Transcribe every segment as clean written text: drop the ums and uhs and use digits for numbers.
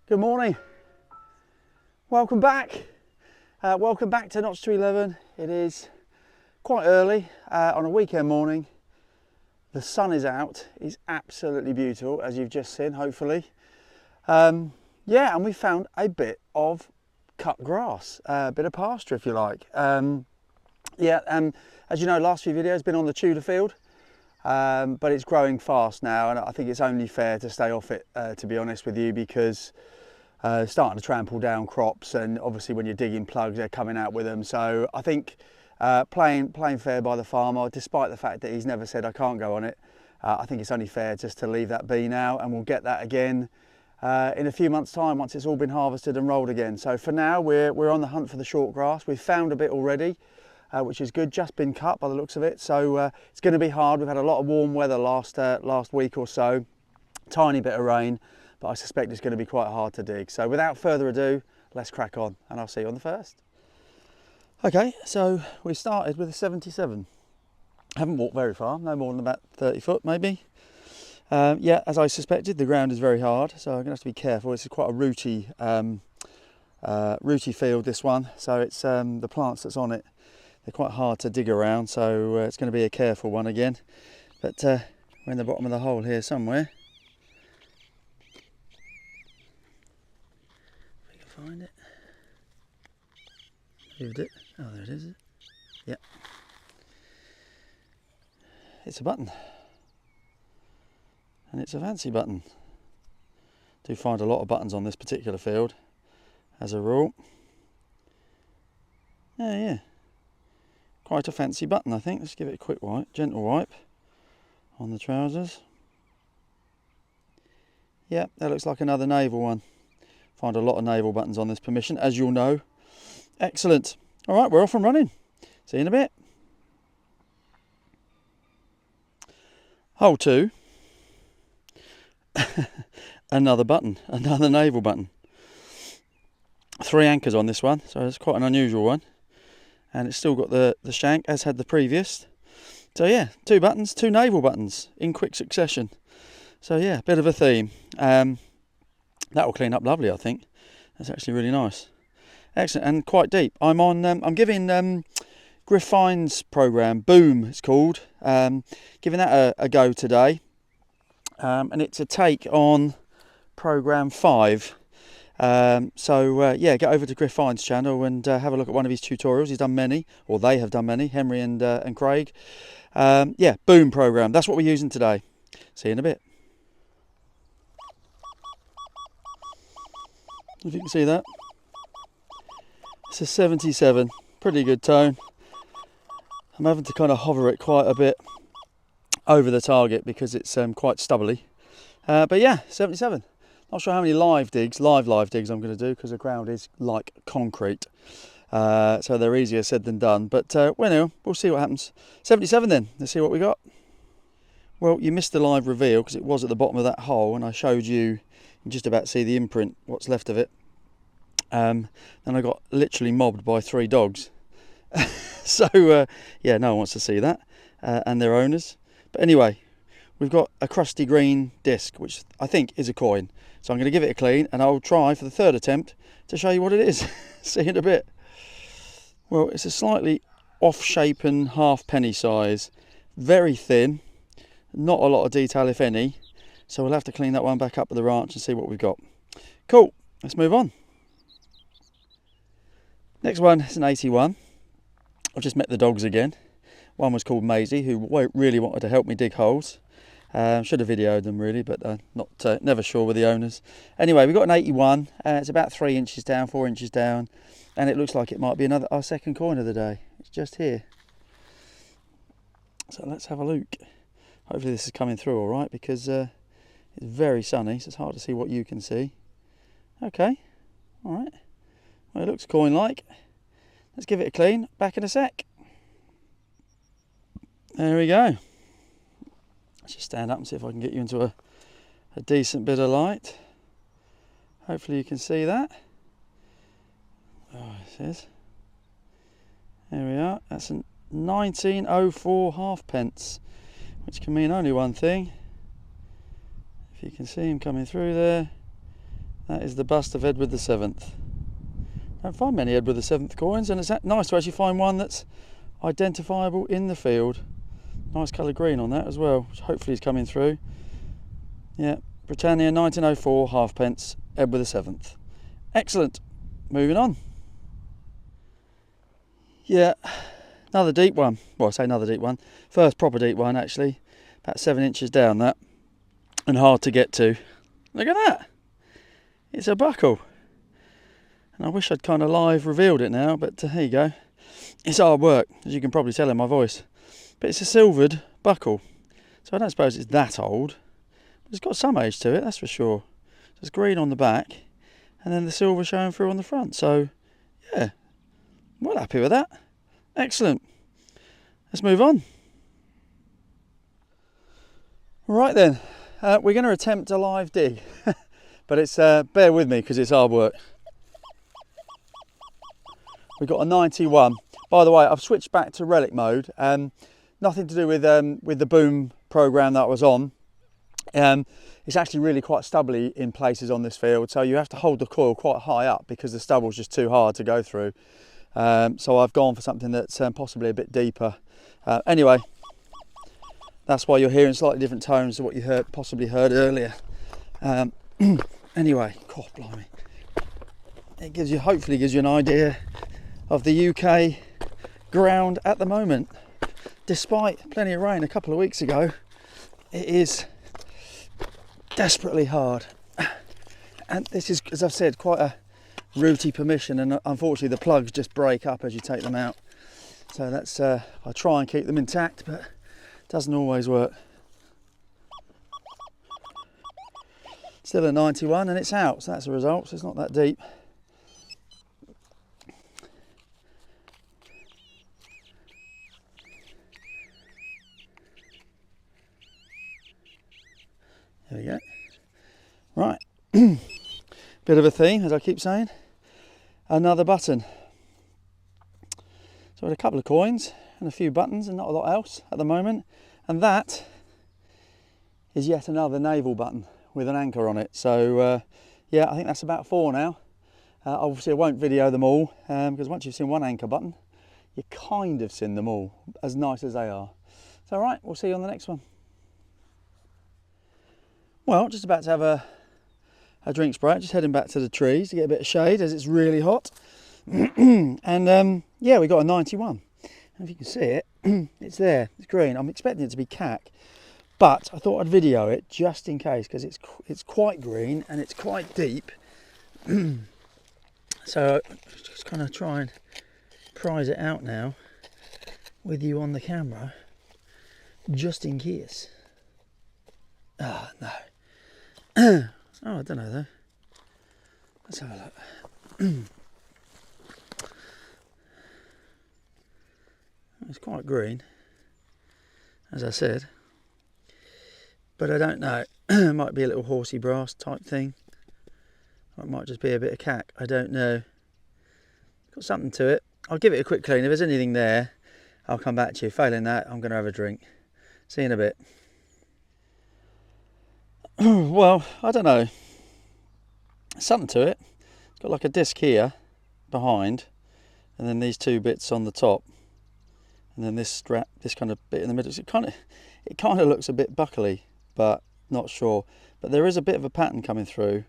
Good morning. Welcome back. Welcome back to Notch to 11. It is quite early on a weekend morning. The sun is out. It's absolutely beautiful, as you've just seen, hopefully. Yeah, and we found a bit of cut grass, a bit of pasture, if you like. As you know, last few videos been on the Tudor field. But it's growing fast now, and I think it's only fair to stay off it, to be honest with you, because it's starting to trample down crops, and obviously when you're digging plugs, they're coming out with them. So I think playing fair by the farmer, despite the fact that he's never said I can't go on it, I think it's only fair just to leave that be now, and we'll get that again in a few months' time once it's all been harvested and rolled again. So for now, we're on the hunt for the short grass. We've found a bit already. Which is good, just been cut by the looks of it. So it's going to be hard. We've had a lot of warm weather last week or so, tiny bit of rain, but I suspect it's going to be quite hard to dig. So without further ado, let's crack on, and I'll see you on the first. Okay, so we started with a 77. Haven't walked very far, no more than about 30 foot maybe. Yeah, as I suspected, the ground is very hard, so I'm going to have to be careful. This is quite a rooty field, this one, so it's the plants that's on it, they're quite hard to dig around, so it's going to be a careful one again. But we're in the bottom of the hole here somewhere. If we can find it. Moved it. Oh, there it is. Yep. It's a button. And it's a fancy button. Do find a lot of buttons on this particular field, as a rule. Yeah. Quite a fancy button, I think. Let's give it a quick wipe, gentle wipe on the trousers. Yeah, that looks like another naval one. Find a lot of naval buttons on this permission, as you'll know. Excellent. All right, we're off and running. See you in a bit. Hole 2. Another button, another naval button. 3 anchors on this one, so it's quite an unusual one. And it's still got the shank, as had the previous. So yeah, 2 buttons, 2 naval buttons in quick succession. So yeah, bit of a theme. That will clean up lovely, I think. That's actually really nice. Excellent, and quite deep. I'm giving Grif-Finds Boom, it's called. Giving that a go today. And it's a take on program 5. Yeah, get over to Grif-Finds channel and have a look at one of his tutorials. He's done many, or they have done many, Henry and Craig. Yeah, Boom program, that's what we're using today. See you in a bit. If you can see that. It's a 77, pretty good tone. I'm having to kind of hover it quite a bit over the target because it's quite stubbly. But yeah, 77. Not sure how many live digs I'm going to do, because the ground is like concrete. So they're easier said than done. But well, we'll see what happens. 77 then, let's see what we got. Well, you missed the live reveal because it was at the bottom of that hole, and I showed you, you can just about see the imprint, what's left of it. Then I got literally mobbed by 3 dogs. So yeah, no one wants to see that, and their owners. But anyway, we've got a crusty green disc, which I think is a coin. So I'm going to give it a clean, and I'll try for the 3rd attempt to show you what it is. See you in a bit. Well, it's a slightly off-shapen half-penny size. Very thin. Not a lot of detail, if any. So we'll have to clean that one back up with the ranch and see what we've got. Cool. Let's move on. Next one is an 81. I've just met the dogs again. One was called Maisie, who really wanted to help me dig holes. Should have videoed them really, but never sure with the owners. Anyway, we've got an 81. It's about 3 inches down, 4 inches down, and it looks like it might be our second coin of the day. It's just here. So let's have a look. Hopefully this is coming through all right, because it's very sunny, so it's hard to see what you can see. Okay, all right. Well, it looks coin-like. Let's give it a clean. Back in a sec. There we go. Let's just stand up and see if I can get you into a decent bit of light. Hopefully you can see that. Oh, it is. There we are. That's a 1904 halfpence, which can mean only one thing. If you can see him coming through there, That is the bust of Edward VII. Don't find many Edward VII coins, and it's nice to actually find one that's identifiable in the field. Nice colour green on that as well, which hopefully is coming through. Yeah, Britannia 1904, halfpence, Edward VII. Excellent. Moving on. Yeah, another deep one. Well, I say another deep one. First proper deep one, actually. About 7 inches down that. And hard to get to. Look at that. It's a buckle. And I wish I'd kind of live revealed it now, but here you go. It's hard work, as you can probably tell in my voice. But it's a silvered buckle. So I don't suppose it's that old. But it's got some age to it, that's for sure. So it's green on the back, and then the silver showing through on the front. So, yeah, well happy with that. Excellent. Let's move on. Right then, we're going to attempt a live dig. But it's bear with me because it's hard work. We've got a 91. By the way, I've switched back to relic mode. Nothing to do with the boom program that I was on. It's actually really quite stubbly in places on this field, so you have to hold the coil quite high up because the stubble's just too hard to go through. So I've gone for something that's possibly a bit deeper. Anyway, that's why you're hearing slightly different tones to what you possibly heard earlier. Anyway, God blimey. It hopefully gives you an idea of the UK ground at the moment. Despite plenty of rain a couple of weeks ago, it is desperately hard. And this is, as I've said, quite a rooty permission, and unfortunately the plugs just break up as you take them out. So that's I try and keep them intact, but it doesn't always work. Still a 91 and it's out, so that's a result, so it's not that deep. There we go. Right, bit of a theme, as I keep saying. Another button. So I had a couple of coins and a few buttons and not a lot else at the moment. And that is yet another naval button with an anchor on it. So yeah, I think that's about 4 now. Obviously I won't video them all because once you've seen one anchor button, you kind of seen them all, as nice as they are. So right, we'll see you on the next one. Well, just about to have a drink break, just heading back to the trees to get a bit of shade as it's really hot. And yeah, we got a 91. And if you can see it, it's there, it's green. I'm expecting it to be cack, but I thought I'd video it just in case because it's quite green and it's quite deep. So just kind of try and prise it out now with you on the camera, just in case. Ah, no. Oh, I don't know though. Let's have a look. It's quite green, as I said, but I don't know. It might be a little horsey brass type thing. Or it might just be a bit of cack. I don't know. Got something to it. I'll give it a quick clean. If there's anything there, I'll come back to you. Failing that, I'm going to have a drink. See you in a bit. Well, I don't know. Something to it. It's got like a disc here behind, and then these 2 bits on the top, and then this strap, this kind of bit in the middle. So it kind of looks a bit buckly, but not sure. But there is a bit of a pattern coming through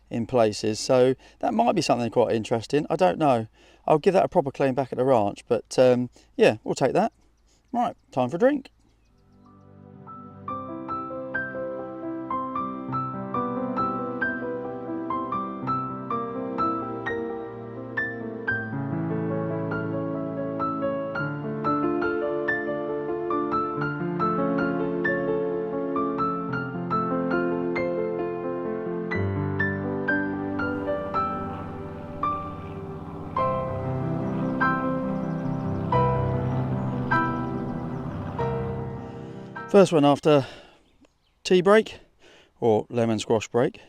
in places, so that might be something quite interesting. I don't know. I'll give that a proper clean back at the ranch, but yeah, we'll take that. Right, time for a drink. First one after tea break, or lemon squash break,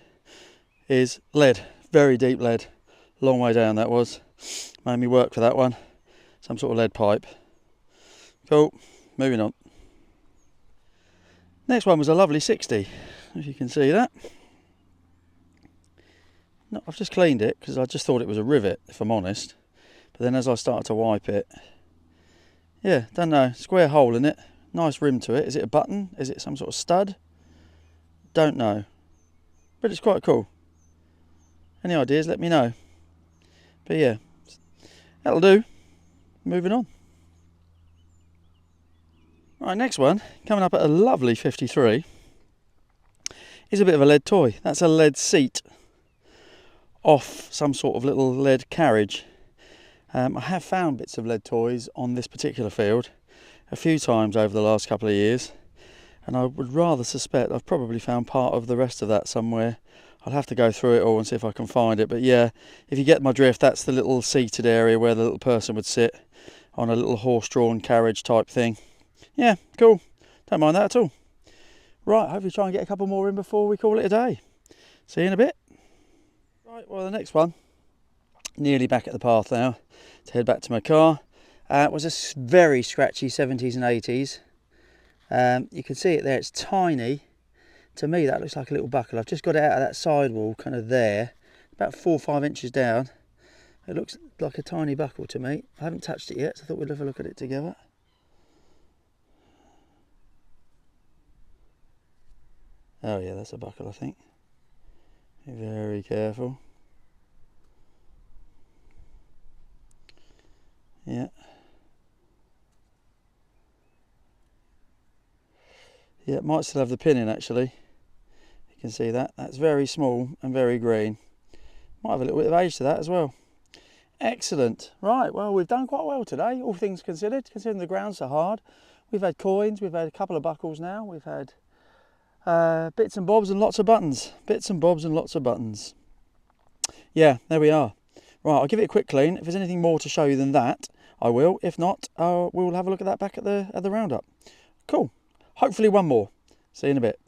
is lead. Very deep lead. Long way down that was. Made me work for that one. Some sort of lead pipe. Cool. Moving on. Next one was a lovely 60. If you can see that. No, I've just cleaned it because I just thought it was a rivet, if I'm honest. But then as I started to wipe it, yeah, don't know, square hole in it, nice rim to it. Is it a button? Is it some sort of stud? Don't know, but it's quite cool. Any ideas, let me know. But yeah, that'll do. Moving on. Right, next one, coming up at a lovely 53, is a bit of a lead toy. That's a lead seat off some sort of little lead carriage. I have found bits of lead toys on this particular field a few times over the last couple of years, and I would rather suspect I've probably found part of the rest of that somewhere. I'll have to go through it all and see if I can find it, but yeah, if you get my drift, that's the little seated area where the little person would sit on a little horse-drawn carriage type thing. Yeah, cool. Don't mind that at all. Right, hopefully try and get a couple more in before we call it a day. See you in a bit. Right, well, the next one, nearly back at the path now to head back to my car. It was a very scratchy 70s and 80s. You can see it there, it's tiny. To me, that looks like a little buckle. I've just got it out of that sidewall, kind of there, about 4 or 5 inches down. It looks like a tiny buckle to me. I haven't touched it yet, so I thought we'd have a look at it together. Oh yeah, that's a buckle, I think. Be very careful. Yeah. Yeah, it might still have the pin in actually. You can see that. That's very small and very green. Might have a little bit of age to that as well. Excellent. Right, well, we've done quite well today, all things considered, considering the ground's so hard. We've had coins, we've had a couple of buckles now, we've had bits and bobs and lots of buttons. Bits and bobs and lots of buttons. Yeah, there we are. Right, I'll give it a quick clean. If there's anything more to show you than that, I will. If not, we'll have a look at that back at the roundup. Cool. Hopefully one more. See you in a bit.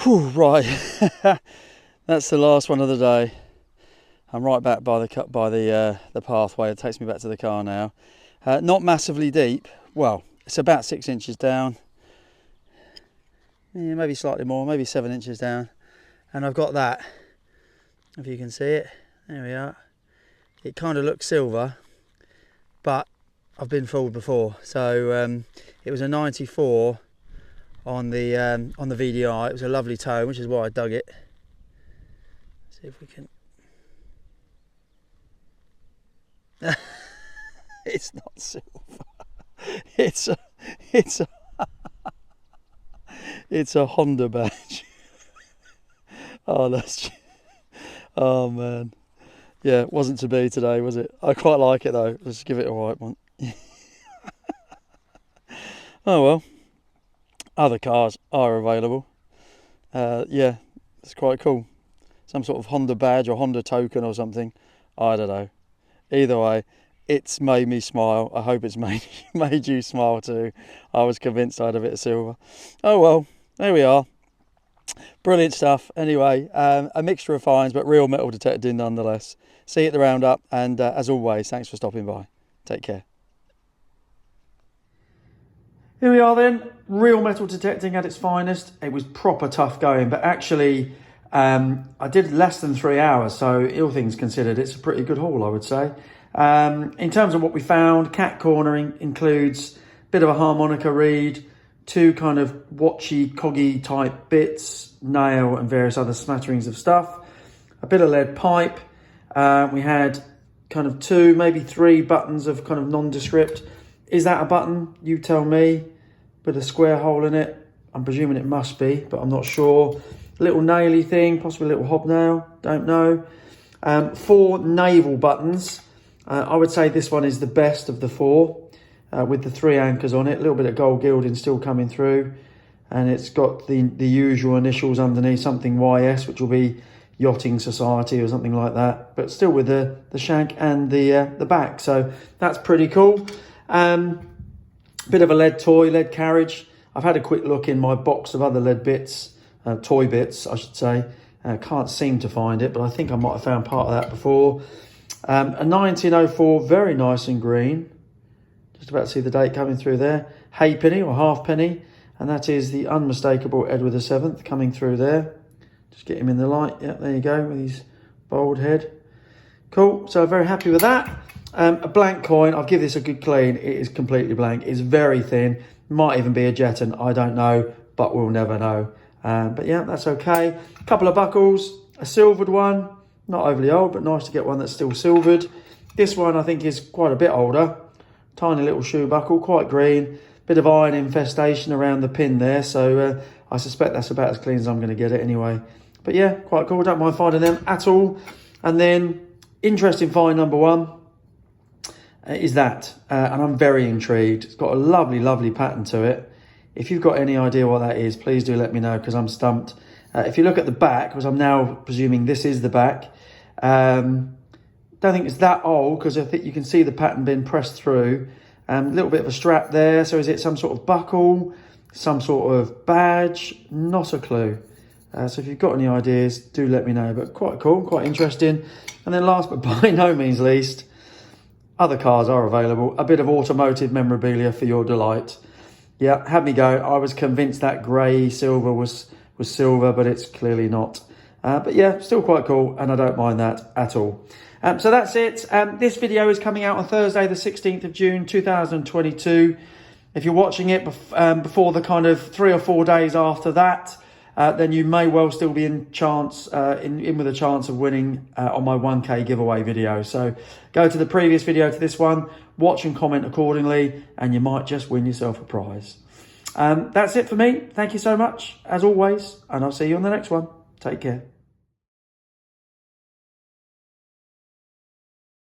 Whew, right. That's the last one of the day. I'm right back by the pathway. It takes me back to the car now. Not massively deep. Well, it's about 6 inches down. Yeah, maybe slightly more, maybe 7 inches down. And I've got that. If you can see it, there we are. It kind of looks silver, but I've been fooled before. So it was a 94 on the VDI. It was a lovely tone, which is why I dug it. See if we can. It's not silver. It's a Honda badge. Oh man. Yeah, it wasn't to be today, was it? I quite like it though. Let's give it a white one. Oh well. Other cars are available. Yeah, it's quite cool. Some sort of Honda badge or Honda token or something. I don't know. Either way, it's made me smile. I hope it's made you smile too. I was convinced I had a bit of silver. Oh well, there we are. Brilliant stuff. Anyway, a mixture of finds, but real metal detecting nonetheless. See you at the roundup, and as always, thanks for stopping by. Take care. Here we are then, real metal detecting at its finest. It was proper tough going, but actually I did less than 3 hours, so all things considered, it's a pretty good haul, I would say. In terms of what we found, cat cornering includes a bit of a harmonica reed, 2 kind of watchy, coggy type bits, nail and various other smatterings of stuff, a bit of lead pipe. We had kind of 2, maybe 3 buttons of kind of nondescript. Is that a button? You tell me. With a square hole in it. I'm presuming it must be, but I'm not sure. A little naily thing, possibly a little hobnail, don't know. 4 naval buttons. I would say this one is the best of the 4, with the 3 anchors on it. A little bit of gold gilding still coming through. And it's got the usual initials underneath, something YS, which will be Yachting Society or something like that. But still with the shank and the back. So that's pretty cool. Bit of a lead toy, lead carriage. I've had a quick look in my box of other lead bits, toy bits, I should say. Can't seem to find it, but I think I might have found part of that before. A 1904, very nice and green. Just about to see the date coming through there. Halfpenny or halfpenny, and that is the unmistakable Edward VII coming through there. Just get him in the light. Yeah, there you go, with his bald head. Cool, so very happy with that. A blank coin, I'll give this a good clean. It is completely blank. It's very thin. Might even be a jeton, I don't know, but we'll never know. But yeah, that's okay. A couple of buckles, a silvered one, not overly old, but nice to get one that's still silvered. This one I think is quite a bit older. Tiny little shoe buckle, quite green. Bit of iron infestation around the pin there, so I suspect that's about as clean as I'm going to get it anyway. But yeah, quite cool. Don't mind finding them at all. And then, interesting find number one is that, and I'm very intrigued. It's got a lovely, lovely pattern to it. If you've got any idea what that is, please do let me know, because I'm stumped. If you look at the back, because I'm now presuming this is the back, don't think it's that old, because I think you can see the pattern being pressed through. A little bit of a strap there. So is it some sort of buckle, some sort of badge? Not a clue. So if you've got any ideas, do let me know. But quite cool, quite interesting. And then last but by no means least, other cars are available. A bit of automotive memorabilia for your delight. Yeah, had me go. I was convinced that grey silver was silver, but it's clearly not. But yeah, still quite cool, and I don't mind that at all. So that's it. This video is coming out on Thursday, the 16th of June, 2022. If you're watching it before the kind of 3 or 4 days after that, then you may well still be in with a chance of winning on my 1K giveaway video. So go to the previous video to this one, watch and comment accordingly, and you might just win yourself a prize. That's it for me. Thank you so much, as always, and I'll see you on the next one. Take care.